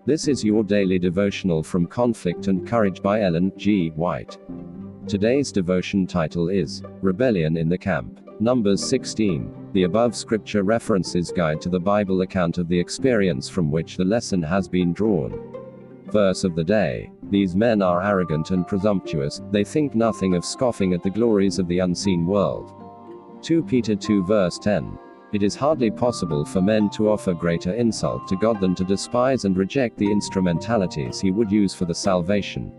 This is your daily devotional from Conflict and Courage by Ellen.G. White. Today's devotion title is Rebellion in the Camp. Numbers 16. The above scripture references guide to the Bible account of the experience from which the lesson has been drawn. Verse of the day. These men are arrogant and presumptuous, they think nothing of scoffing at the glories of the unseen world. 2 Peter 2 verse 10. It is hardly possible for men to offer greater insult to God than to despise and reject the instrumentalities he would use for the salvation.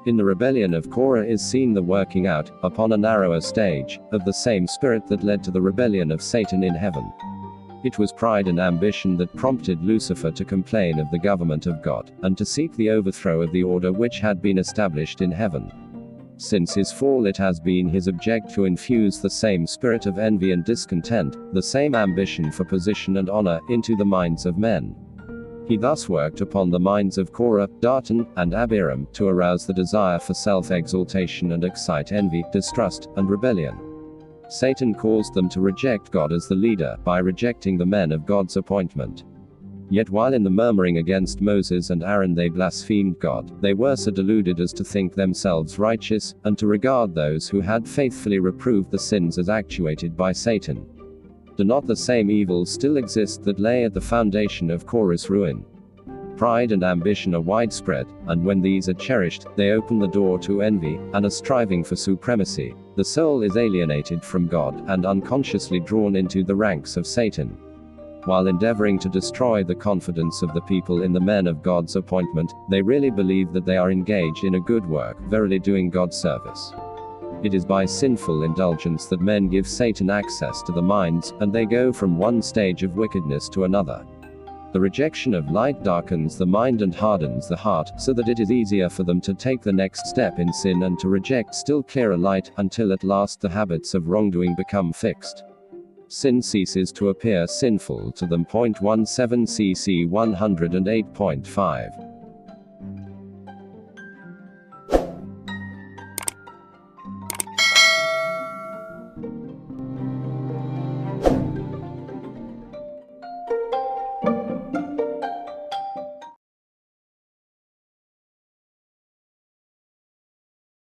In the rebellion of Korah is seen the working out, upon a narrower stage, of the same spirit that led to the rebellion of Satan in heaven. It was pride and ambition that prompted Lucifer to complain of the government of God, and to seek the overthrow of the order which had been established in heaven. Since his fall, it has been his object to infuse the same spirit of envy and discontent, the same ambition for position and honor, into the minds of men. He thus worked upon the minds of Korah, Dathan, and Abiram, to arouse the desire for self-exaltation and excite envy, distrust, and rebellion. Satan caused them to reject God as the leader, by rejecting the men of God's appointment. Yet while in the murmuring against Moses and Aaron they blasphemed God, they were so deluded as to think themselves righteous, and to regard those who had faithfully reproved the sins as actuated by Satan. Do not the same evils still exist that lay at the foundation of Korah's ruin? Pride and ambition are widespread, and when these are cherished, they open the door to envy, and a striving for supremacy. The soul is alienated from God, and unconsciously drawn into the ranks of Satan. While endeavoring to destroy the confidence of the people in the men of God's appointment, they really believe that they are engaged in a good work, verily doing God's service. It is by sinful indulgence that men give Satan access to the minds, and they go from one stage of wickedness to another. The rejection of light darkens the mind and hardens the heart, so that it is easier for them to take the next step in sin and to reject still clearer light, until at last the habits of wrongdoing become fixed. Sin ceases to appear sinful to them. 17 CC 108.5